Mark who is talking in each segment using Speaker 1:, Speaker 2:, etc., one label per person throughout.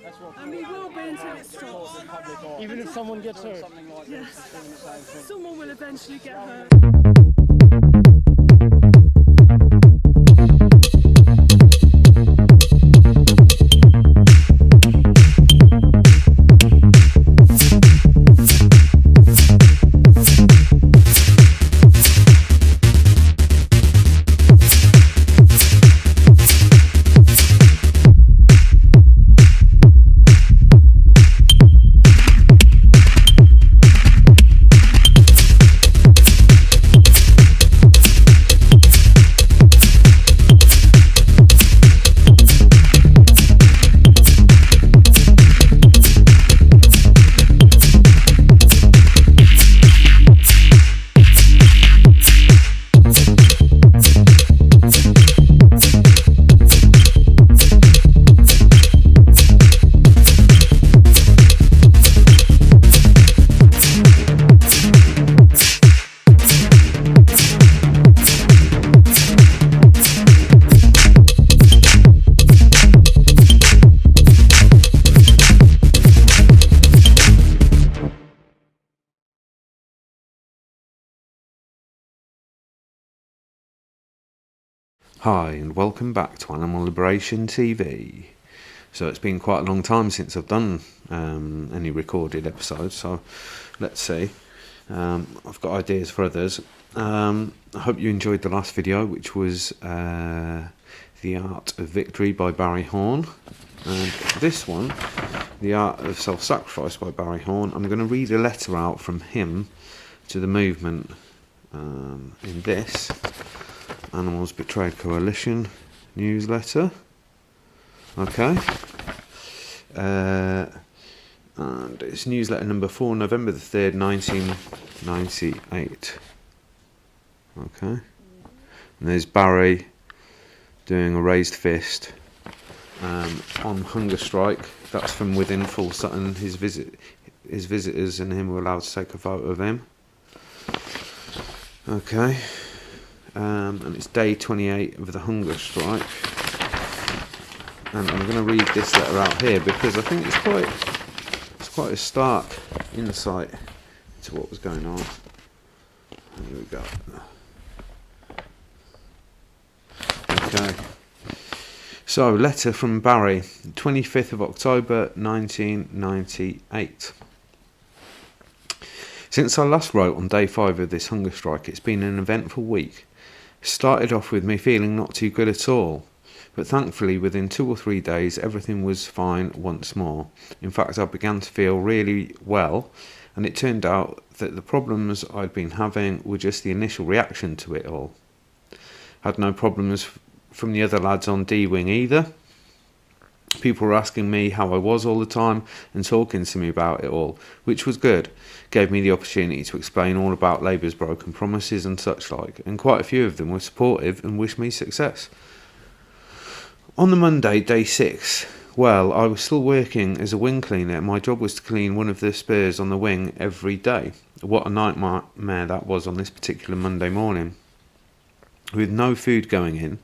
Speaker 1: And we will be until it stops.
Speaker 2: Even if someone gets hurt.
Speaker 1: Yes. Someone will eventually get hurt.
Speaker 3: Hi and welcome back to Animal Liberation TV. So it's been quite a long time since I've done any recorded episodes, so let's see. I've got ideas for others. I hope you enjoyed the last video, which was The Art of Victory by Barry Horne. And this one, The Art of Self-Sacrifice by Barry Horne, I'm going to read a letter out from him to the movement in this Animals Betrayed Coalition newsletter. Okay. And it's newsletter number 4, November the 3rd, 1998. Okay. And there's Barry doing a raised fist on hunger strike. That's from within Full Sutton. His visitors and him were allowed to take a photo of him. Okay. And it's day 28 of the hunger strike, and I'm going to read this letter out here because I think it's quite a stark insight into what was going on. Here we go. Okay. So, letter from Barry, 25th of October 1998. Since I last wrote on day 5 of this hunger strike, it's been an eventful week. Started off with me feeling not too good at all, but thankfully within 2 or 3 days everything was fine once more. In fact, I began to feel really well, and it turned out that the problems I'd been having were just the initial reaction to it all. Had no problems from the other lads on D-Wing either. People were asking me how I was all the time and talking to me about it all, which was good. Gave me the opportunity to explain all about Labour's broken promises and such like, and quite a few of them were supportive and wished me success. On the Monday, day 6, well, I was still working as a wing cleaner. My job was to clean one of the spurs on the wing every day. What a nightmare that was on this particular Monday morning. With no food going in,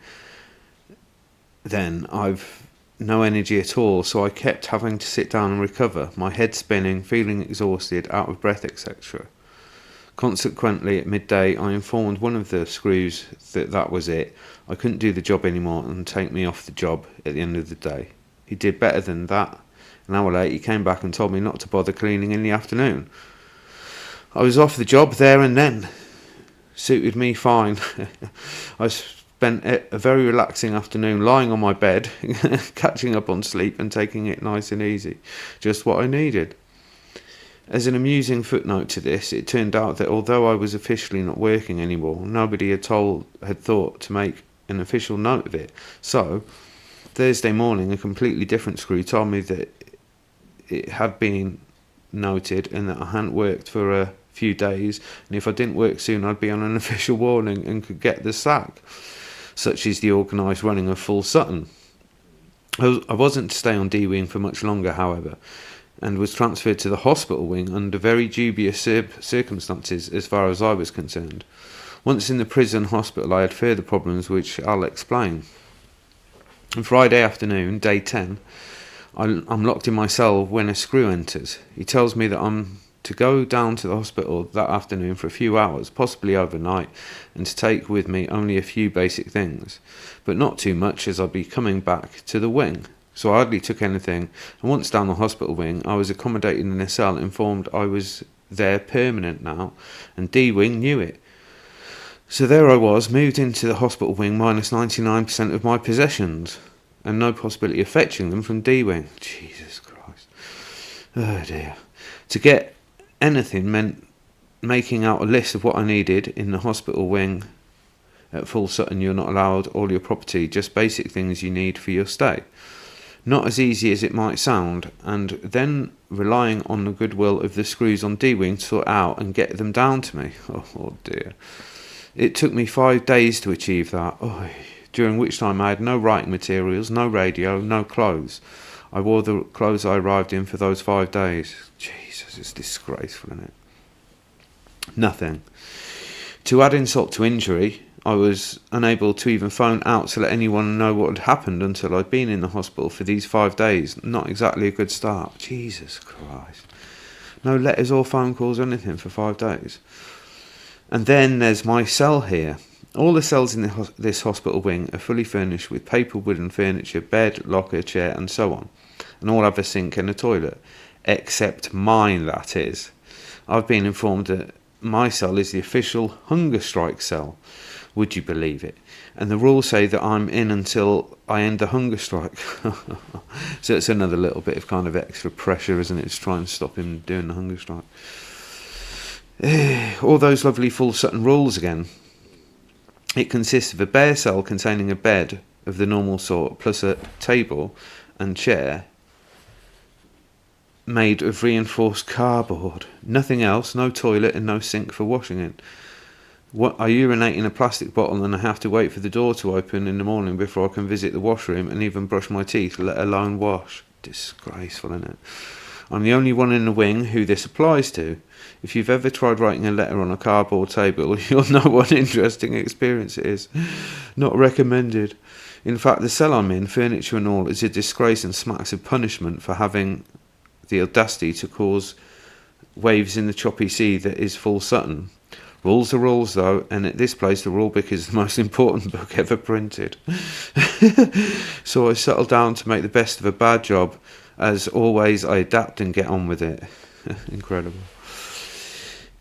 Speaker 3: then I've no energy at all, so I kept having to sit down and recover, my head spinning, feeling exhausted, out of breath, etc. Consequently, at midday, I informed one of the screws that was it. I couldn't do the job anymore and take me off the job at the end of the day. He did better than that. An hour later, he came back and told me not to bother cleaning in the afternoon. I was off the job there and then. Suited me fine. I spent a very relaxing afternoon lying on my bed, catching up on sleep and taking it nice and easy. Just what I needed. As an amusing footnote to this, it turned out that although I was officially not working anymore, nobody had thought to make an official note of it. So, Thursday morning, a completely different screw told me that it had been noted and that I hadn't worked for a few days, and if I didn't work soon, I'd be on an official warning and could get the sack. Such is the organised running of Full Sutton. I wasn't to stay on D-Wing for much longer, however, and was transferred to the hospital wing under very dubious circumstances as far as I was concerned. Once in the prison hospital, I had further problems which I'll explain. On Friday afternoon, day 10, I'm locked in my cell when a screw enters. He tells me that I'm to go down to the hospital that afternoon for a few hours, possibly overnight, and to take with me only a few basic things, but not too much, as I'll be coming back to the wing. So I hardly took anything, and once down the hospital wing, I was accommodated in a cell, informed I was there permanent now, and D wing knew it. So there I was, moved into the hospital wing minus 99% of my possessions, and no possibility of fetching them from D wing. Jesus Christ. Oh dear. To get anything meant making out a list of what I needed in the hospital wing. At Full Sutton, you're not allowed all your property, just basic things you need for your stay. Not as easy as it might sound, and then relying on the goodwill of the screws on D-Wing to sort out and get them down to me. Oh dear. It took me 5 days to achieve that, during which time I had no writing materials, no radio, no clothes. I wore the clothes I arrived in for those 5 days. Jesus, it's disgraceful, isn't it? Nothing. To add insult to injury, I was unable to even phone out to let anyone know what had happened until I'd been in the hospital for these 5 days. Not exactly a good start. Jesus Christ. No letters or phone calls or anything for 5 days. And then there's my cell here. All the cells in this hospital wing are fully furnished with paper, wooden furniture, bed, locker, chair and so on. And all have a sink and a toilet. Except mine, that is. I've been informed that my cell is the official hunger strike cell. Would you believe it? And the rules say that I'm in until I end the hunger strike. So it's another little bit of kind of extra pressure, isn't it, to try and stop him doing the hunger strike. All those lovely Full Sutton rules again. It consists of a bare cell containing a bed of the normal sort, plus a table and chair made of reinforced cardboard. Nothing else, no toilet and no sink for washing in. I urinate in a plastic bottle and I have to wait for the door to open in the morning before I can visit the washroom and even brush my teeth, let alone wash. Disgraceful, isn't it? I'm the only one in the wing who this applies to. If you've ever tried writing a letter on a cardboard table, you'll know what an interesting experience it is. Not recommended. In fact, the cell I'm in, furniture and all, is a disgrace and smacks of punishment for having the audacity to cause waves in the choppy sea that is Full Sutton. Rules are rules, though, and at this place the rule book is the most important book ever printed. So I settle down to make the best of a bad job. As always, I adapt and get on with it. Incredible.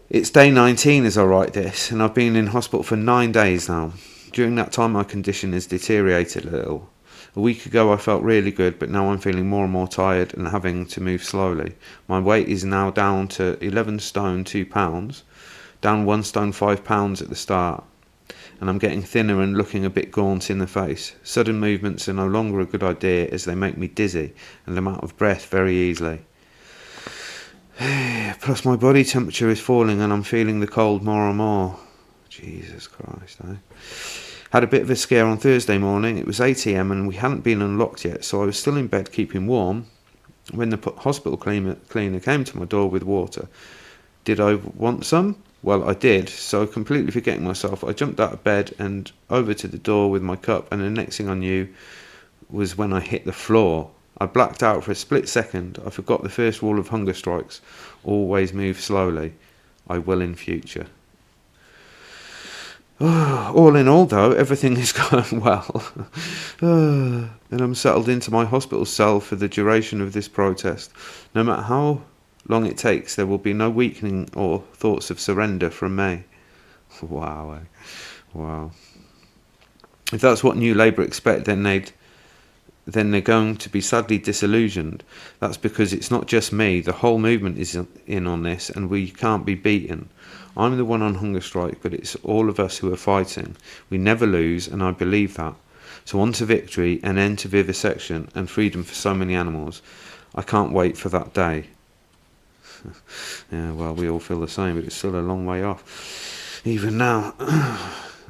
Speaker 3: It's day 19 as I write this, and I've been in hospital for 9 days now. During that time my condition has deteriorated a little. A week ago I felt really good, but now I'm feeling more and more tired and having to move slowly. My weight is now down to 11 stone 2 pounds, down 1 stone 5 pounds at the start, and I'm getting thinner and looking a bit gaunt in the face. Sudden movements are no longer a good idea as they make me dizzy and I'm out of breath very easily. Plus my body temperature is falling and I'm feeling the cold more and more. Jesus Christ, eh? Had a bit of a scare on Thursday morning. It was 8 AM and we hadn't been unlocked yet, so I was still in bed keeping warm when the hospital cleaner came to my door with water. Did I want some? Well, I did, so completely forgetting myself, I jumped out of bed and over to the door with my cup, and the next thing I knew was when I hit the floor. I blacked out for a split second. I forgot the first rule of hunger strikes. Always move slowly. I will in future. All in all, though, everything is going well. And I'm settled into my hospital cell for the duration of this protest. No matter how long it takes, there will be no weakening or thoughts of surrender from me. Wow. Wow. If that's what New Labour expect, then they're going to be sadly disillusioned. That's because it's not just me. The whole movement is in on this, and we can't be beaten. I'm the one on hunger strike, but it's all of us who are fighting. We never lose, and I believe that. So on to victory, an end to vivisection, and freedom for so many animals. I can't wait for that day. Yeah, well, we all feel the same, but it's still a long way off. Even now.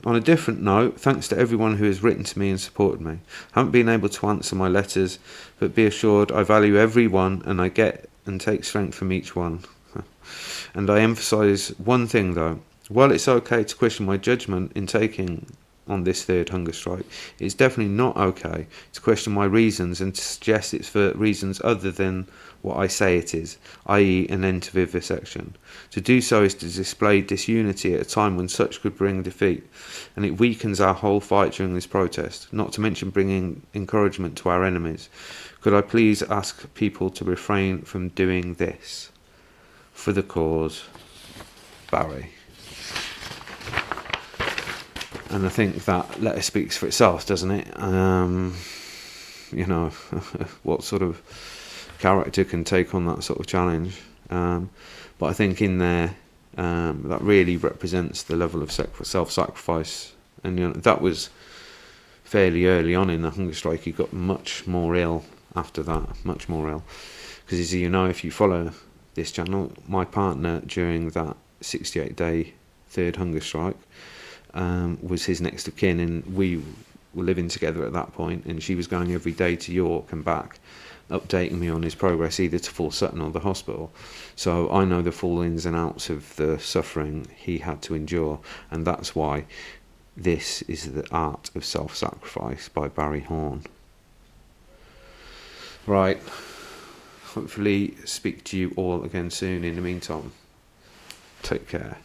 Speaker 3: On a different note, thanks to everyone who has written to me and supported me. I haven't been able to answer my letters, but be assured I value every one and I get and take strength from each one. And I emphasise one thing though. While it's okay to question my judgment in taking on this third hunger strike. It's definitely not okay to question my reasons and to suggest it's for reasons other than what I say it is, i.e. an end to vivisection. To do so is to display disunity at a time when such could bring defeat, and it weakens our whole fight during this protest, not to mention bringing encouragement to our enemies. Could I please ask people to refrain from doing this? For the cause, Barry. And I think that letter speaks for itself, doesn't it? You know, what sort of character can take on that sort of challenge? But I think in there, that really represents the level of self-sacrifice. And you know, that was fairly early on in the hunger strike. He got much more ill after that, much more ill. Because as you know, if you follow this channel, my partner during that 68-day third hunger strike was his next of kin, and we were living together at that point, and she was going every day to York and back, updating me on his progress either to Full Sutton or the hospital. So I know the full ins and outs of the suffering he had to endure, and that's why this is The Art of Self-Sacrifice by Barry Horne. Right, hopefully speak to you all again soon. In the meantime, take care.